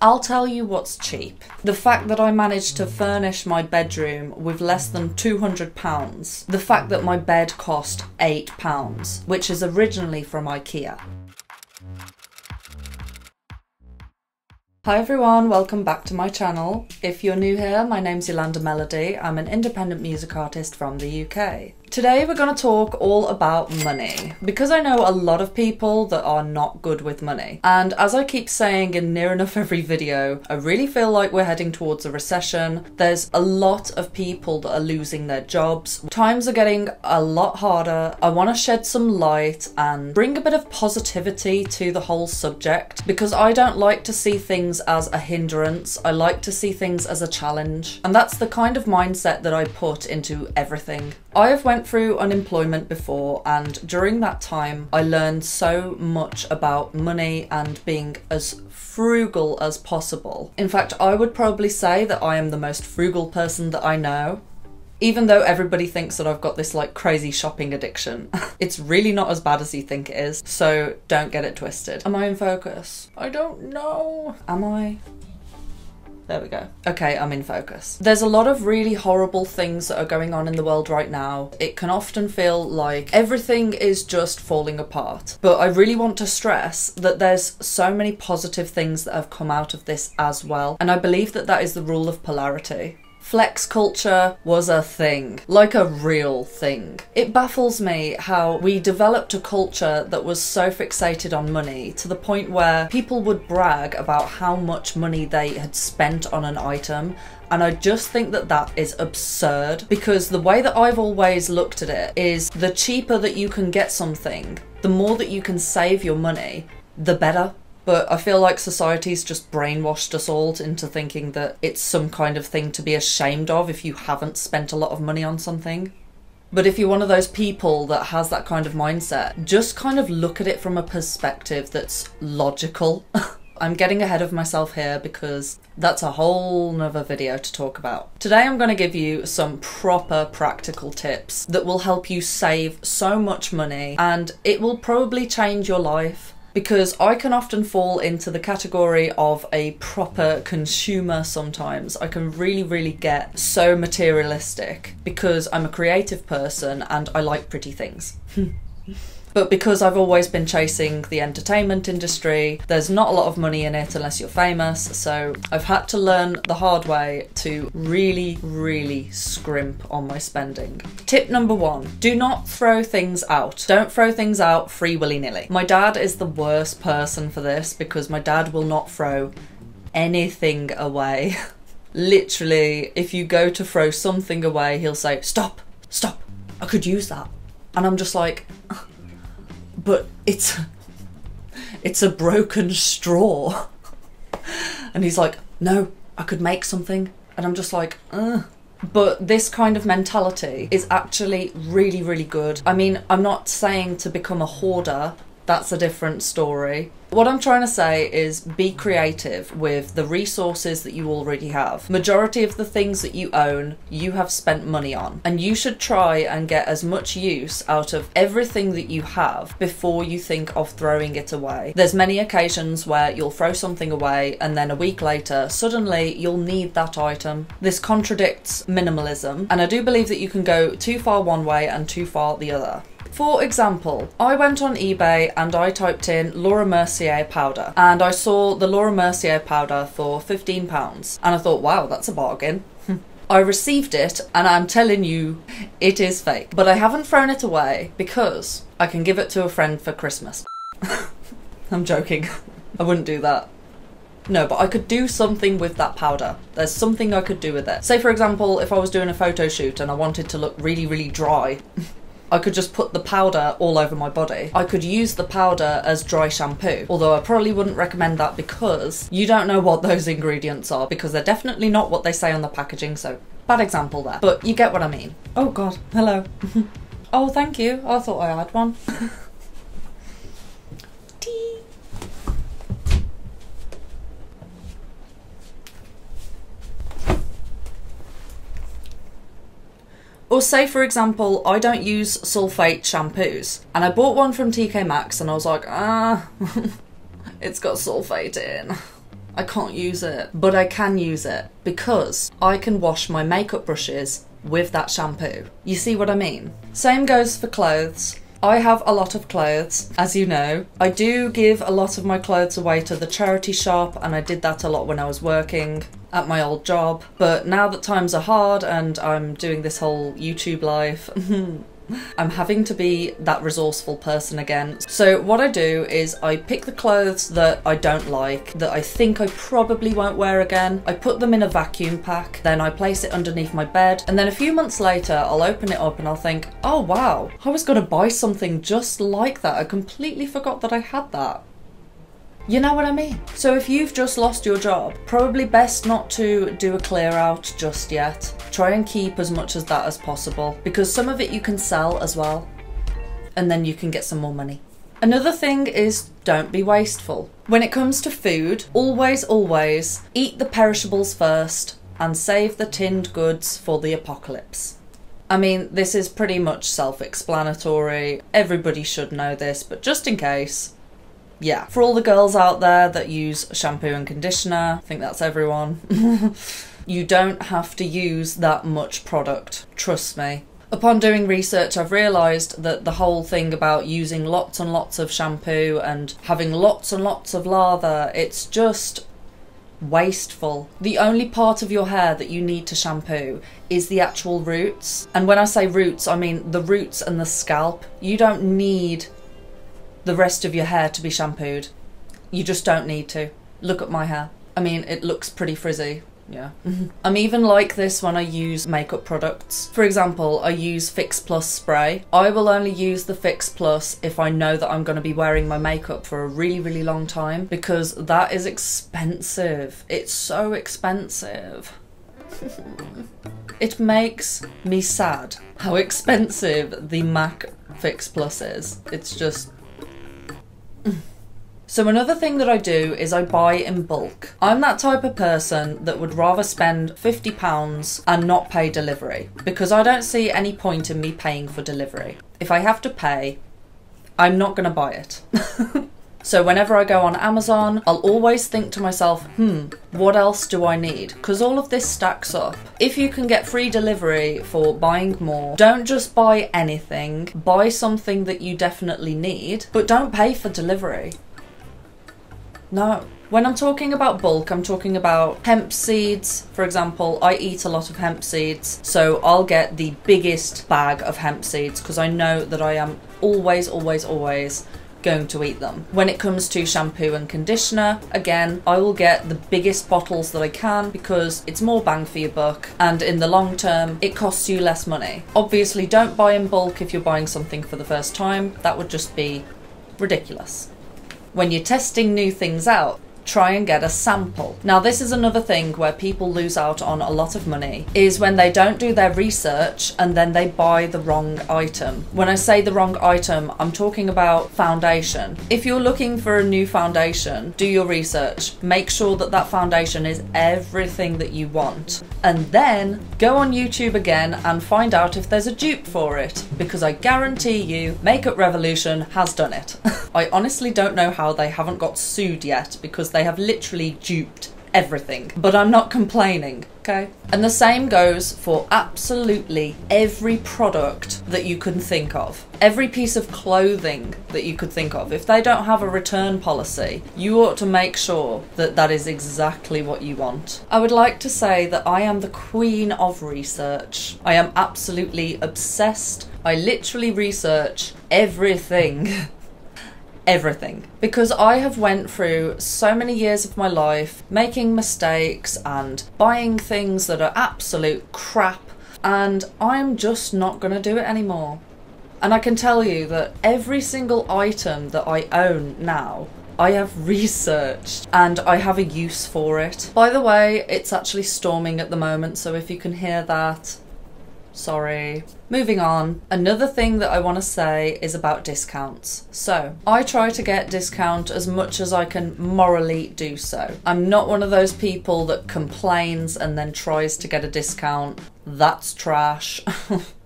I'll tell you what's cheap. The fact that I managed to furnish my bedroom with less than £200. The fact that my bed cost £8, which is originally from IKEA. Hi everyone, welcome back to my channel. If you're new here, my name's Yolanda Melody. I'm an independent music artist from the UK. Today we're going to talk all about money, because I know a lot of people that are not good with money. And as I keep saying in near enough every video, I really feel like we're heading towards a recession. There's a lot of people that are losing their jobs. Times are getting a lot harder. I want to shed some light and bring a bit of positivity to the whole subject, because I don't like to see things as a hindrance. I like to see things as a challenge. And that's the kind of mindset that I put into everything. I have went through unemployment before, and during that time I learned so much about money and being as frugal as possible. In fact, I would probably say that I am the most frugal person that I know. Even though everybody thinks that I've got this like crazy shopping addiction, it's really not as bad as you think it is, so don't get it twisted. Am I in focus? I don't know. Am I? There we go. Okay, I'm in focus. There's a lot of really horrible things that are going on in the world right now. It can often feel like everything is just falling apart. But I really want to stress that there's so many positive things that have come out of this as well. And I believe that that is the rule of polarity. Flex culture was a thing, like a real thing. It baffles me how we developed a culture that was so fixated on money to the point where people would brag about how much money they had spent on an item. And I just think that that is absurd, because the way that I've always looked at it is the cheaper that you can get something, the more that you can save your money, the better. But I feel like society's just brainwashed us all into thinking that it's some kind of thing to be ashamed of if you haven't spent a lot of money on something. But if you're one of those people that has that kind of mindset, just kind of look at it from a perspective that's logical. I'm getting ahead of myself here because that's a whole nother video to talk about. Today I'm going to give you some proper practical tips that will help you save so much money, and it will probably change your life. Because I can often fall into the category of a proper consumer sometimes. I can really get so materialistic because I'm a creative person and I like pretty things. But because I've always been chasing the entertainment industry, there's not a lot of money in it unless you're famous, so I've had to learn the hard way to really scrimp on my spending. Tip number 1, do not throw things out. Don't throw things out free willy-nilly. My dad is the worst person for this because my dad will not throw anything away. Literally, if you go to throw something away, he'll say, stop, I could use that. And I'm just like, but it's a broken straw. And he's like, no, I could make something. And I'm just like, ugh. But this kind of mentality is actually really good. I mean, I'm not saying to become a hoarder. That's a different story. What I'm trying to say is be creative with the resources that you already have. Majority of the things that you own, you have spent money on. And you should try and get as much use out of everything that you have before you think of throwing it away. There's many occasions where you'll throw something away and then a week later, suddenly you'll need that item. This contradicts minimalism, and I do believe that you can go too far one way and too far the other. For example, I went on eBay and I typed in Laura Mercier powder, and I saw the Laura Mercier powder for £15, and I thought, wow, that's a bargain. I received it, and I'm telling you, it is fake. But I haven't thrown it away because I can give it to a friend for Christmas. I'm joking. I wouldn't do that. No, but I could do something with that powder. There's something I could do with it. Say, for example, if I was doing a photo shoot and I wanted to look really dry, I could just put the powder all over my body. I could use the powder as dry shampoo, although I probably wouldn't recommend that because you don't know what those ingredients are, because they're definitely not what they say on the packaging, so bad example there. But you get what I mean. Oh god, hello. Oh, thank you. I thought I had one. Tea. Or say, for example, I don't use sulfate shampoos, and I bought one from TK Maxx and I was like, it's got sulfate in. I can't use it. But I can use it because I can wash my makeup brushes with that shampoo. You see what I mean? Same goes for clothes. I have a lot of clothes, as you know. I do give a lot of my clothes away to the charity shop, and I did that a lot when I was working at my old job. But now that times are hard and I'm doing this whole YouTube life, I'm having to be that resourceful person again. So what I do is I pick the clothes that I don't like, that I think I probably won't wear again. I put them in a vacuum pack, then I place it underneath my bed, and then a few months later I'll open it up and I'll think, oh wow, I was gonna buy something just like that. I completely forgot that I had that. You know what I mean? So if you've just lost your job, probably best not to do a clear out just yet. Try and keep as much as that as possible, because some of it you can sell as well, and then you can get some more money. Another thing is don't be wasteful. When it comes to food, always eat the perishables first and save the tinned goods for the apocalypse. I mean, this is pretty much self-explanatory. Everybody should know this, but just in case, yeah, for all the girls out there that use shampoo and conditioner, I think that's everyone, you don't have to use that much product, trust me. Upon doing research, I've realised that the whole thing about using lots and lots of shampoo and having lots and lots of lather, it's just wasteful. The only part of your hair that you need to shampoo is the actual roots. And when I say roots, I mean the roots and the scalp. You don't need the rest of your hair to be shampooed. You just don't need to. Look at my hair. I mean, it looks pretty frizzy. Yeah. I'm even like this when I use makeup products. For example, I use Fix Plus spray. I will only use the Fix Plus if I know that I'm going to be wearing my makeup for a really long time, because that is expensive. It's so expensive. It makes me sad how expensive the MAC Fix Plus is. It's just... So another thing that I do is I buy in bulk. I'm that type of person that would rather spend £50 and not pay delivery, because I don't see any point in me paying for delivery. If I have to pay, I'm not going to buy it. So whenever I go on Amazon, I'll always think to myself, what else do I need? Because all of this stacks up. If you can get free delivery for buying more, don't just buy anything. Buy something that you definitely need, but don't pay for delivery. No. When I'm talking about bulk, I'm talking about hemp seeds. For example, I eat a lot of hemp seeds, so I'll get the biggest bag of hemp seeds because I know that I am always going to eat them. When it comes to shampoo and conditioner, again, I will get the biggest bottles that I can because it's more bang for your buck, and in the long term it costs you less money. Obviously don't buy in bulk if you're buying something for the first time. That would just be ridiculous. When you're testing new things out, try and get a sample. Now this is another thing where people lose out on a lot of money, is when they don't do their research and then they buy the wrong item. When I say the wrong item, I'm talking about foundation. If you're looking for a new foundation, do your research. Make sure that that foundation is everything that you want. And then go on YouTube again and find out if there's a dupe for it, because I guarantee you Makeup Revolution has done it. I honestly don't know how they haven't got sued yet, because they have literally duped everything, but I'm not complaining, okay? And the same goes for absolutely every product that you can think of. Every piece of clothing that you could think of. If they don't have a return policy, you ought to make sure that that is exactly what you want. I would like to say that I am the queen of research. I am absolutely obsessed. I literally research everything. Everything, because I have went through so many years of my life making mistakes and buying things that are absolute crap, and I'm just not going to do it anymore. And I can tell you that every single item that I own now, I have researched and I have a use for it. By the way, it's actually storming at the moment, so if you can hear that, sorry. Moving on, another thing that I want to say is about discounts. So, I try to get discount as much as I can morally do so. I'm not one of those people that complains and then tries to get a discount. That's trash.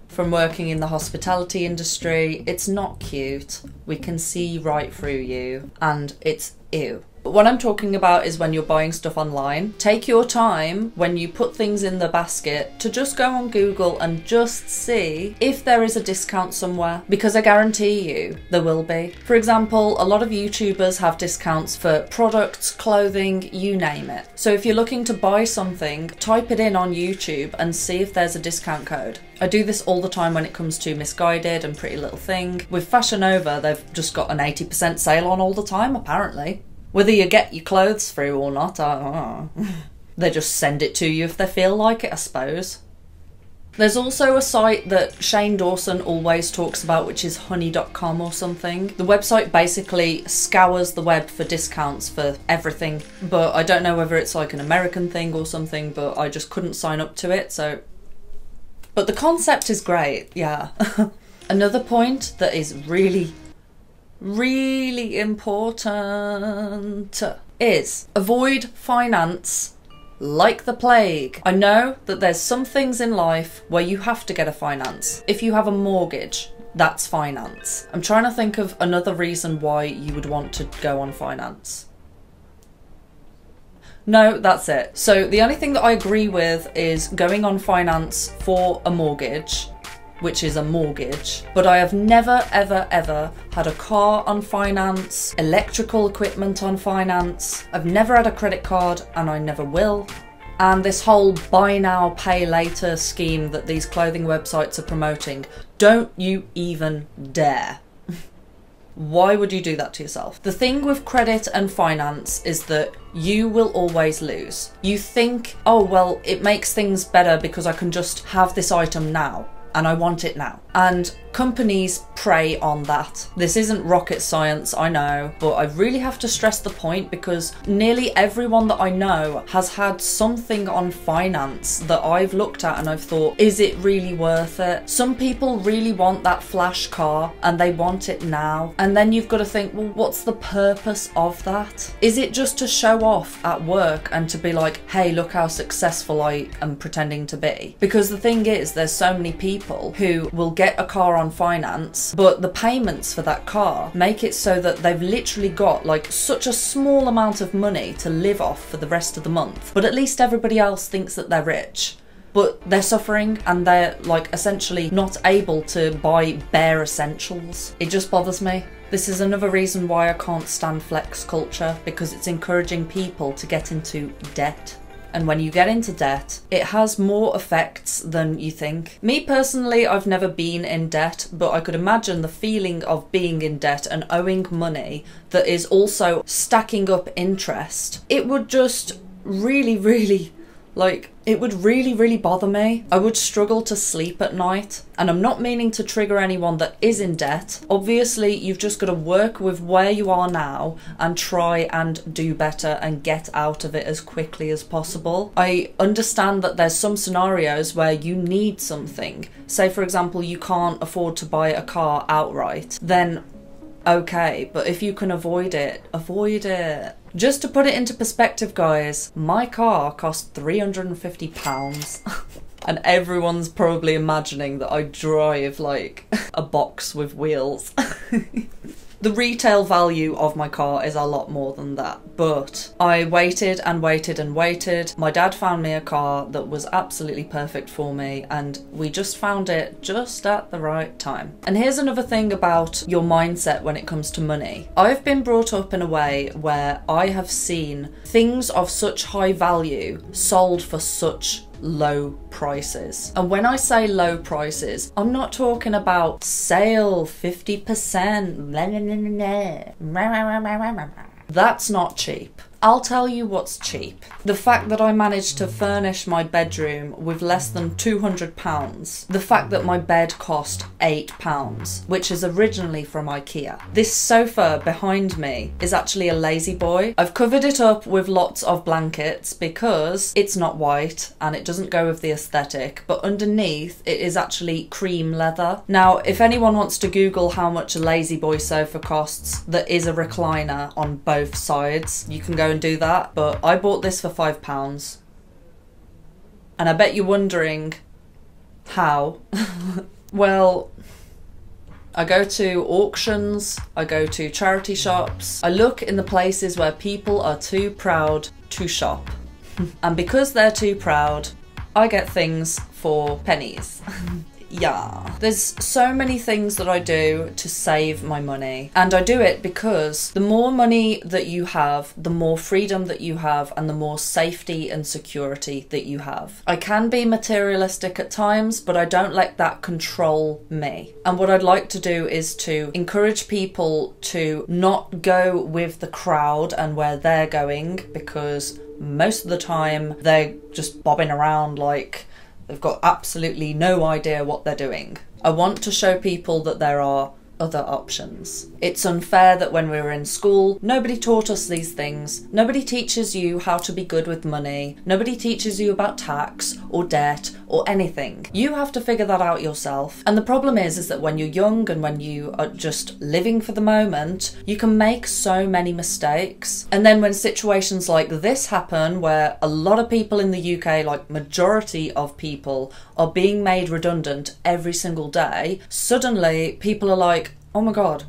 From working in the hospitality industry, it's not cute. We can see right through you, and it's ew. But what I'm talking about is when you're buying stuff online. Take your time when you put things in the basket to just go on Google and just see if there is a discount somewhere, because I guarantee you there will be. For example, a lot of YouTubers have discounts for products, clothing, you name it. So if you're looking to buy something, type it in on YouTube and see if there's a discount code. I do this all the time when it comes to Misguided and Pretty Little Thing. With Fashion Nova, they've just got an 80% sale on all the time, apparently. Whether you get your clothes through or not, I don't know. They just send it to you if they feel like it, I suppose. There's also a site that Shane Dawson always talks about, which is honey.com or something. The website basically scours the web for discounts for everything, but I don't know whether it's like an American thing or something, but I just couldn't sign up to it, so... But the concept is great, yeah. Another point that is really important is avoid finance like the plague. I know that there's some things in life where you have to get a finance. If you have a mortgage, that's finance. I'm trying to think of another reason why you would want to go on finance. No, that's it. So the only thing that I agree with is going on finance for a mortgage, which is a mortgage, but I have never ever had a car on finance, electrical equipment on finance. I've never had a credit card and I never will. And this whole buy now pay later scheme that these clothing websites are promoting, don't you even dare. Why would you do that to yourself? The thing with credit and finance is that you will always lose. You think, oh well, it makes things better because I can just have this item now and I want it now. And companies prey on that. This isn't rocket science, I know, but I really have to stress the point because nearly everyone that I know has had something on finance that I've looked at and I've thought, is it really worth it? Some people really want that flash car and they want it now. And then you've got to think, well, what's the purpose of that? Is it just to show off at work and to be like, hey, look how successful I am pretending to be? Because the thing is, there's so many people who will get a car on finance, but the payments for that car make it so that they've literally got like such a small amount of money to live off for the rest of the month. But at least everybody else thinks that they're rich. But they're suffering and they're like essentially not able to buy bare essentials. It just bothers me. This is another reason why I can't stand flex culture, because it's encouraging people to get into debt. And when you get into debt, it has more effects than you think. Me personally, I've never been in debt, but I could imagine the feeling of being in debt and owing money that is also stacking up interest. It would just really it would really bother me. I would struggle to sleep at night. And I'm not meaning to trigger anyone that is in debt. Obviously, you've just got to work with where you are now and try and do better and get out of it as quickly as possible. I understand that there's some scenarios where you need something. Say, for example, you can't afford to buy a car outright. Then okay, but if you can avoid it, avoid it. Just to put it into perspective, guys, my car cost £350 and everyone's probably imagining that I drive like a box with wheels. The retail value of my car is a lot more than that, but I waited and waited and waited. My dad found me a car that was absolutely perfect for me, and we just found it just at the right time. And here's another thing about your mindset when it comes to money. I've been brought up in a way where I have seen things of such high value sold for such low prices. And when I say low prices, I'm not talking about sale 50%. That's not cheap. I'll tell you what's cheap. The fact that I managed to furnish my bedroom with less than £200. The fact that my bed cost £8, which is originally from IKEA. This sofa behind me is actually a lazy boy. I've covered it up with lots of blankets because it's not white and it doesn't go with the aesthetic, but underneath it is actually cream leather. Now, if anyone wants to Google how much a lazy boy sofa costs that is a recliner on both sides, you can go and do that, but I bought this for £5. And I bet you're wondering how. Well, I go to auctions, I go to charity shops, I look in the places where people are too proud to shop. And because they're too proud, I get things for pennies. Yeah. There's so many things that I do to save my money, and I do it because the more money that you have, the more freedom that you have, and the more safety and security that you have. I can be materialistic at times, but I don't let that control me. And what I'd like to do is to encourage people to not go with the crowd and where they're going, because most of the time they're just bobbing around like they've got absolutely no idea what they're doing. I want to show people that there are other options. It's unfair that when we were in school, nobody taught us these things. Nobody teaches you how to be good with money. Nobody teaches you about tax or debt or anything. You have to figure that out yourself. And the problem is that when you're young and when you are just living for the moment, you can make so many mistakes. And then when situations like this happen, where a lot of people in the UK, like majority of people, are being made redundant every single day, suddenly people are like, oh my God,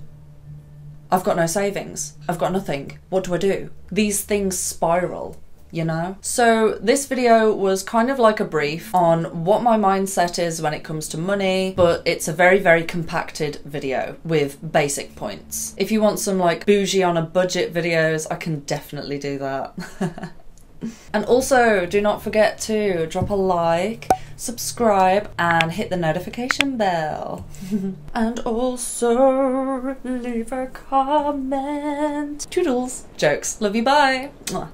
I've got no savings. I've got nothing. What do I do? These things spiral, you know? So this video was kind of like a brief on what my mindset is when it comes to money, but it's a very, very compacted video with basic points. If you want some like bougie on a budget videos, I can definitely do that. And also, do not forget to drop a like, subscribe, and hit the notification bell. And also, leave a comment. Toodles. Jokes. Love you, bye. Mwah.